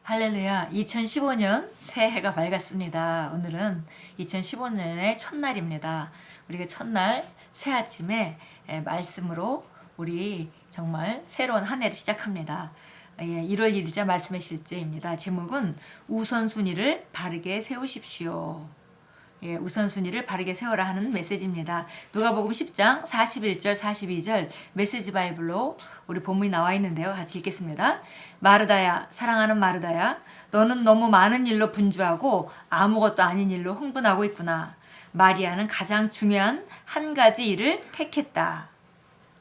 할렐루야. 2015년 새해가 밝았습니다. 오늘은 2015년의 첫날입니다. 우리가 첫날 새 아침에 말씀으로 우리 정말 새로운 한 해를 시작합니다. 1월 1일자 말씀의 실제입니다. 제목은 우선순위를 바르게 세우십시오. 우선순위를 바르게 세워라 하는 메시지입니다. 누가복음 10장 41절 42절 메시지 바이블로 우리 본문이 나와 있는데요. 같이 읽겠습니다. 마르다야, 사랑하는 마르다야, 너는 너무 많은 일로 분주하고 아무것도 아닌 일로 흥분하고 있구나. 마리아는 가장 중요한 한 가지 일을 택했다.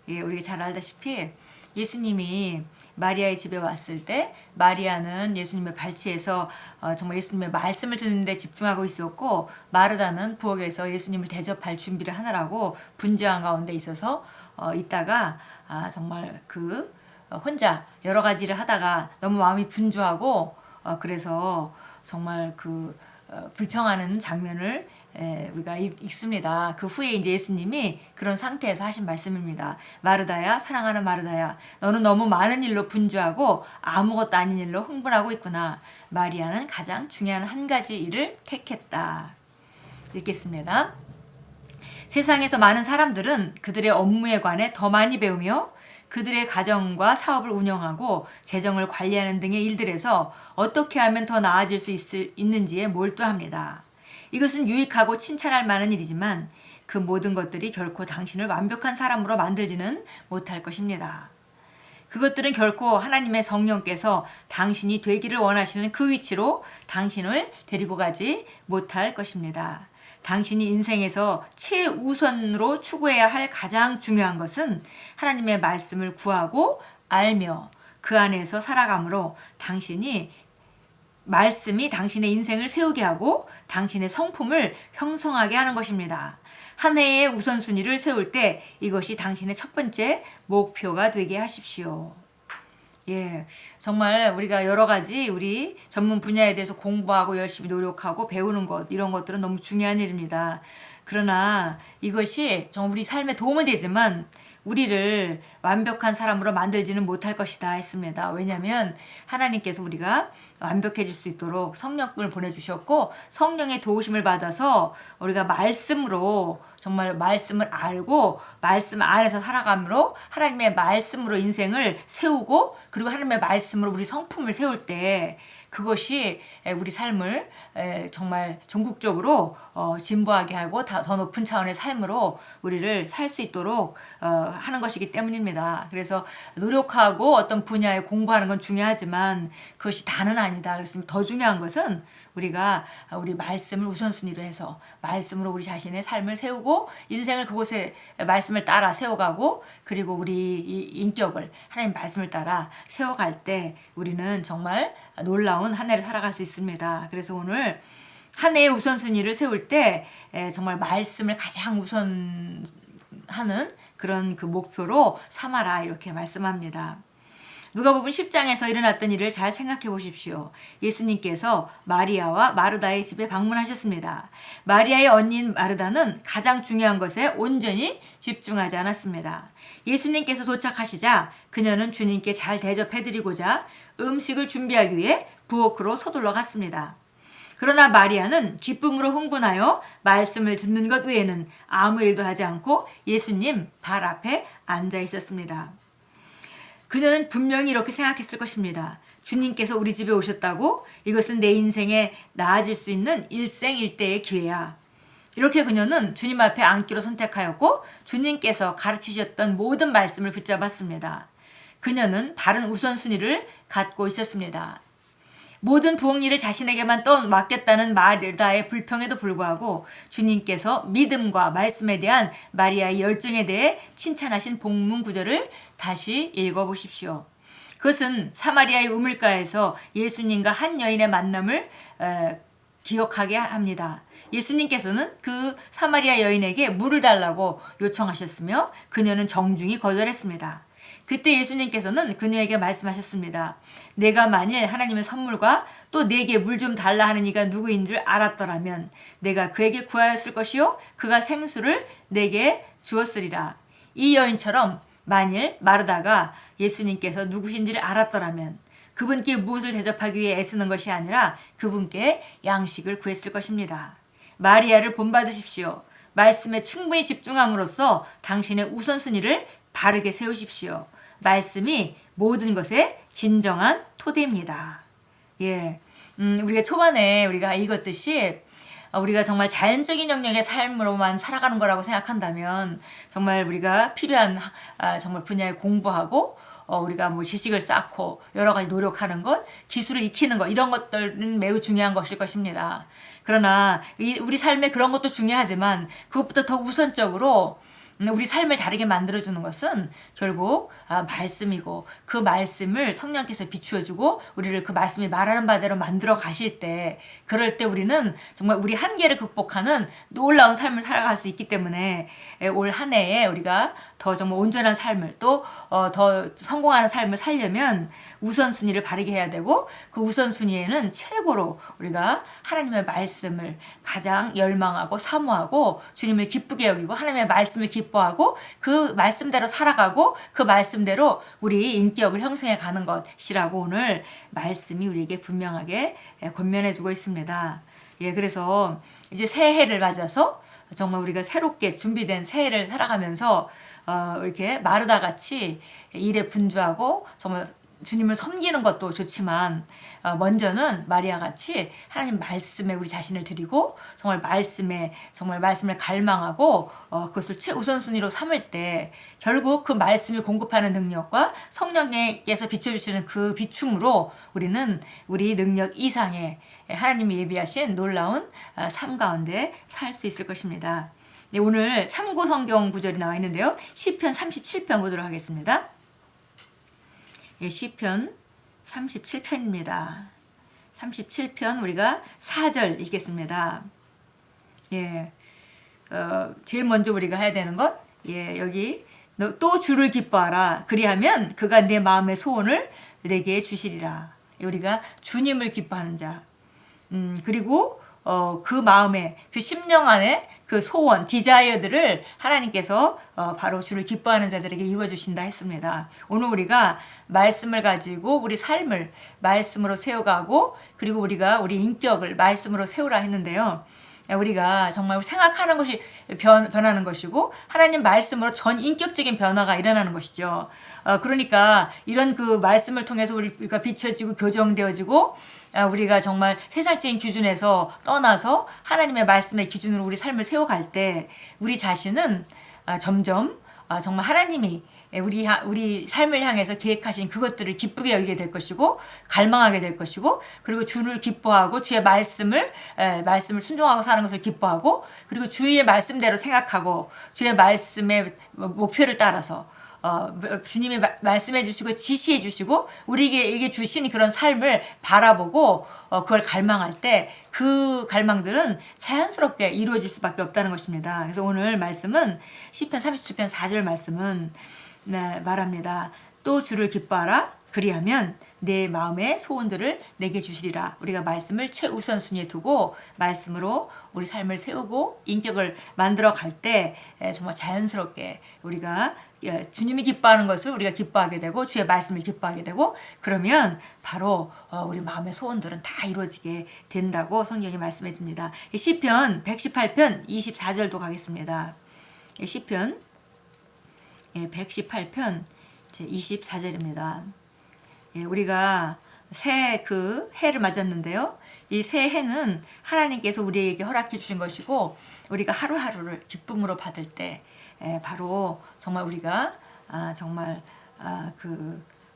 우리가 잘 알다시피 예수님이 마리아의 집에 왔을 때 마리아는 예수님의 발치에서 정말 예수님의 말씀을 듣는데 집중하고 있었고, 마르다는 부엌에서 예수님을 대접할 준비를 하느라고 분주한 가운데 있어서 있다가 정말 혼자 여러 가지를 하다가 너무 마음이 분주하고 그래서 정말 불평하는 장면을 우리가 읽습니다. 그 후에 이제 예수님이 그런 상태에서 하신 말씀입니다. 마르다야, 사랑하는 마르다야, 너는 너무 많은 일로 분주하고 아무것도 아닌 일로 흥분하고 있구나. 마리아는 가장 중요한 한 가지 일을 택했다. 읽겠습니다. 세상에서 많은 사람들은 그들의 업무에 관해 더 많이 배우며 그들의 가정과 사업을 운영하고 재정을 관리하는 등의 일들에서 어떻게 하면 더 나아질 수 있는지에 몰두합니다. 이것은 유익하고 칭찬할 만한 일이지만 그 모든 것들이 결코 당신을 완벽한 사람으로 만들지는 못할 것입니다. 그것들은 결코 하나님의 성령께서 당신이 되기를 원하시는 그 위치로 당신을 데리고 가지 못할 것입니다. 당신이 인생에서 최우선으로 추구해야 할 가장 중요한 것은 하나님의 말씀을 구하고 알며 그 안에서 살아감으로 말씀이 당신의 인생을 세우게 하고 당신의 성품을 형성하게 하는 것입니다. 한 해의 우선순위를 세울 때 이것이 당신의 첫 번째 목표가 되게 하십시오. 정말 우리가 여러 가지 우리 전문 분야에 대해서 공부하고 열심히 노력하고 배우는 것, 이런 것들은 너무 중요한 일입니다. 그러나 이것이 정말 우리 삶에 도움은 되지만 우리를 완벽한 사람으로 만들지는 못할 것이다 했습니다. 왜냐하면 하나님께서 우리가 완벽해질 수 있도록 성령을 보내주셨고, 성령의 도우심을 받아서 우리가 말씀으로 정말 말씀을 알고 말씀 안에서 살아감으로 하나님의 말씀으로 인생을 세우고, 그리고 하나님의 말씀으로 우리 성품을 세울 때 그것이 우리 삶을 정말 전국적으로 진보하게 하고 더 높은 차원의 삶으로 우리를 살 수 있도록 하는 것이기 때문입니다. 그래서 노력하고 어떤 분야에 공부하는 건 중요하지만 그것이 다는 아니다. 그래서 더 중요한 것은 우리가 우리 말씀을 우선순위로 해서 말씀으로 우리 자신의 삶을 세우고 인생을 그곳에 말씀을 따라 세워가고, 그리고 우리 인격을 하나님 말씀을 따라 세워갈 때 우리는 정말 놀라운 한 해를 살아갈 수 있습니다. 그래서 오늘 한 해의 우선순위를 세울 때 정말 말씀을 가장 우선하는 그런 목표로 삼아라, 이렇게 말씀합니다. 누가복음 10장에서 일어났던 일을 잘 생각해 보십시오. 예수님께서 마리아와 마르다의 집에 방문하셨습니다. 마리아의 언니인 마르다는 가장 중요한 것에 온전히 집중하지 않았습니다. 예수님께서 도착하시자 그녀는 주님께 잘 대접해드리고자 음식을 준비하기 위해 부엌으로 서둘러 갔습니다. 그러나 마리아는 기쁨으로 흥분하여 말씀을 듣는 것 외에는 아무 일도 하지 않고 예수님 발 앞에 앉아 있었습니다. 그녀는 분명히 이렇게 생각했을 것입니다. 주님께서 우리 집에 오셨다고? 이것은 내 인생에 나아질 수 있는 일생일대의 기회야. 이렇게 그녀는 주님 앞에 앉기로 선택하였고 주님께서 가르치셨던 모든 말씀을 붙잡았습니다. 그녀는 바른 우선순위를 갖고 있었습니다. 모든 부엌 일을 자신에게만 맡겼다는 마르다의 불평에도 불구하고 주님께서 믿음과 말씀에 대한 마리아의 열정에 대해 칭찬하신 본문 구절을 다시 읽어보십시오. 그것은 사마리아의 우물가에서 예수님과 한 여인의 만남을 기억하게 합니다. 예수님께서는 그 사마리아 여인에게 물을 달라고 요청하셨으며 그녀는 정중히 거절했습니다. 그때 예수님께서는 그녀에게 말씀하셨습니다. 내가 만일 하나님의 선물과 또 내게 물 좀 달라 하는 이가 누구인 줄 알았더라면 내가 그에게 구하였을 것이요 그가 생수를 내게 주었으리라. 이 여인처럼 만일 마르다가 예수님께서 누구신지를 알았더라면 그분께 무엇을 대접하기 위해 애쓰는 것이 아니라 그분께 양식을 구했을 것입니다. 마리아를 본받으십시오. 말씀에 충분히 집중함으로써 당신의 우선순위를 바르게 세우십시오. 말씀이 모든 것의 진정한 토대입니다. 예, 우리가 초반에 우리가 읽었듯이 우리가 정말 자연적인 영역의 삶으로만 살아가는 거라고 생각한다면 정말 우리가 필요한 정말 분야에 공부하고 우리가 뭐 지식을 쌓고 여러 가지 노력하는 것, 기술을 익히는 것 이런 것들은 매우 중요한 것일 것입니다. 그러나 우리 삶에 그런 것도 중요하지만 그것보다 더 우선적으로 우리 삶을 다르게 만들어주는 것은 결국 말씀이고 그 말씀을 성령께서 비추어주고 우리를 그 말씀이 말하는 바대로 만들어 가실 때 그럴 때 우리는 정말 우리 한계를 극복하는 놀라운 삶을 살아갈 수 있기 때문에 올 한 해에 우리가 더 정말 온전한 삶을 또 더 성공하는 삶을 살려면 우선순위를 바르게 해야 되고 그 우선순위에는 최고로 우리가 하나님의 말씀을 가장 열망하고 사모하고 주님을 기쁘게 여기고 하나님의 말씀을 기뻐하고 그 말씀대로 살아가고 그 말씀대로 우리 인격을 형성해 가는 것이라고 오늘 말씀이 우리에게 분명하게 권면해 주고 있습니다. 예, 그래서 이제 새해를 맞아서 정말 우리가 새롭게 준비된 새해를 살아가면서 이렇게 마르다 같이 일에 분주하고 정말 주님을 섬기는 것도 좋지만 먼저는 마리아 같이 하나님 말씀에 우리 자신을 드리고 정말 말씀을 갈망하고 그것을 최우선순위로 삼을 때 결국 그 말씀이 공급하는 능력과 성령께서 비춰주시는 그 비춤으로 우리는 우리 능력 이상의 하나님이 예비하신 놀라운 삶 가운데 살 수 있을 것입니다. 네, 오늘 참고 성경 구절이 나와 있는데요. 시편 37편 보도록 하겠습니다. 예, 시편 37편입니다. 37편 우리가 4절 읽겠습니다. 예, 제일 먼저 우리가 해야 되는 것, 예, 여기 또 주를 기뻐하라. 그리하면 그가 내 마음의 소원을 내게 주시리라. 우리가 주님을 기뻐하는 자. 그리고 그 마음에 그 심령 안에 그 소원, 디자이어들을 하나님께서 바로 주를 기뻐하는 자들에게 이루어주신다 했습니다. 오늘 우리가 말씀을 가지고 우리 삶을 말씀으로 세워가고 그리고 우리가 우리 인격을 말씀으로 세우라 했는데요. 우리가 정말 생각하는 것이 변하는 것이고 하나님 말씀으로 전 인격적인 변화가 일어나는 것이죠. 그러니까 이런 그 말씀을 통해서 우리가 비춰지고 교정되어지고 우리가 정말 세상적인 기준에서 떠나서 하나님의 말씀의 기준으로 우리 삶을 세워갈 때 우리 자신은 점점 정말 하나님이 우리 삶을 향해서 계획하신 그것들을 기쁘게 여기게 될 것이고 갈망하게 될 것이고 그리고 주를 기뻐하고 주의 말씀을 순종하고 사는 것을 기뻐하고 그리고 주의 말씀대로 생각하고 주의 말씀의 목표를 따라서 주님이 말씀해 주시고 지시해 주시고 우리에게 주신 그런 삶을 바라보고 그걸 갈망할 때 그 갈망들은 자연스럽게 이루어질 수밖에 없다는 것입니다. 그래서 오늘 말씀은 시편 37편 4절 말씀은 말합니다. 또 주를 기뻐하라. 그리하면 내 마음의 소원들을 내게 주시리라. 우리가 말씀을 최우선순위에 두고 말씀으로 우리 삶을 세우고 인격을 만들어 갈 때 정말 자연스럽게 우리가 주님이 기뻐하는 것을 우리가 기뻐하게 되고 주의 말씀을 기뻐하게 되고 그러면 바로 우리 마음의 소원들은 다 이루어지게 된다고 성경이 말씀해 줍니다. 시편 118편 24절도 가겠습니다. 시편 118편 24절입니다. 우리가 새 해를 맞았는데요. 이 새 해는 하나님께서 우리에게 허락해 주신 것이고 우리가 하루하루를 기쁨으로 받을 때 바로 정말 우리가 정말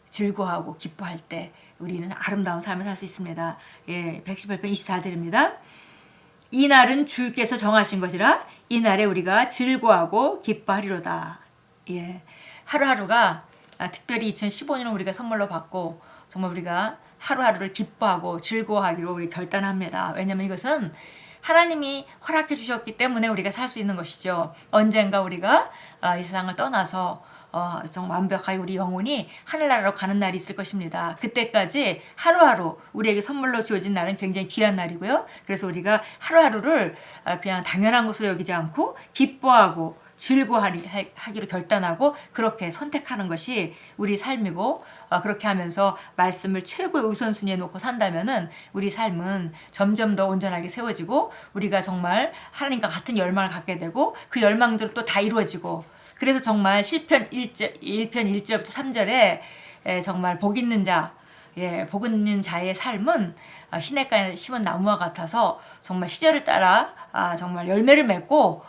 즐거워하고 기뻐할 때 우리는 아름다운 삶을 살 수 있습니다. 118편 24절입니다. 이 날은 주께서 정하신 것이라 이 날에 우리가 즐거워하고 기뻐하리로다. 하루하루가 특별히 2015년은 우리가 선물로 받고 정말 우리가 하루하루를 기뻐하고 즐거워하기로 우리 결단합니다. 왜냐하면 이것은 하나님이 허락해 주셨기 때문에 우리가 살 수 있는 것이죠. 언젠가 우리가 이 세상을 떠나서 정말 완벽하게 우리 영혼이 하늘나라로 가는 날이 있을 것입니다. 그때까지 하루하루 우리에게 선물로 주어진 날은 굉장히 귀한 날이고요. 그래서 우리가 하루하루를 그냥 당연한 것으로 여기지 않고 기뻐하고 즐거워하기로 결단하고 그렇게 선택하는 것이 우리 삶이고, 그렇게 하면서 말씀을 최고의 우선순위에 놓고 산다면은 우리 삶은 점점 더 온전하게 세워지고 우리가 정말 하나님과 같은 열망을 갖게 되고 그 열망들은 또 다 이루어지고, 그래서 정말 시편 1편 1절부터 3절에 정말 복 있는 자, 복 있는 자의 삶은 시냇가에 심은 나무와 같아서 정말 시절을 따라 정말 열매를 맺고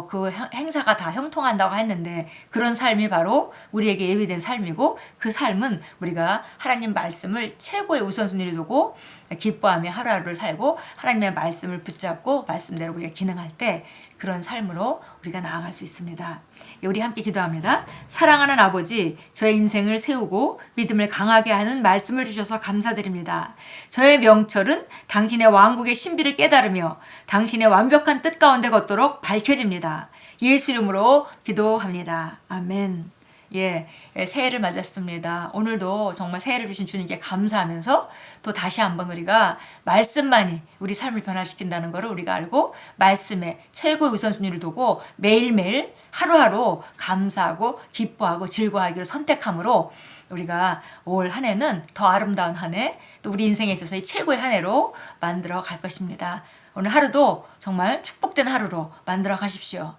그 행사가 다 형통한다고 했는데, 그런 삶이 바로 우리에게 예비된 삶이고, 그 삶은 우리가 하나님 말씀을 최고의 우선순위로 두고 기뻐하며 하루하루를 살고 하나님의 말씀을 붙잡고 말씀대로 우리가 기능할 때 그런 삶으로 우리가 나아갈 수 있습니다. 우리 함께 기도합니다. 사랑하는 아버지, 저의 인생을 세우고 믿음을 강하게 하는 말씀을 주셔서 감사드립니다. 저의 명철은 당신의 왕국의 신비를 깨달으며 당신의 완벽한 뜻 가운데 걷도록 밝혀집니다. 예수 이름으로 기도합니다. 아멘. 새해를 맞았습니다. 오늘도 정말 새해를 주신 주님께 감사하면서 또 다시 한번 우리가 말씀만이 우리 삶을 변화시킨다는 것을 우리가 알고 말씀에 최고의 우선순위를 두고 매일매일 하루하루 감사하고 기뻐하고 즐거워하기를 선택함으로 우리가 올 한 해는 더 아름다운 한 해, 또 우리 인생에 있어서 최고의 한 해로 만들어 갈 것입니다. 오늘 하루도 정말 축복된 하루로 만들어 가십시오.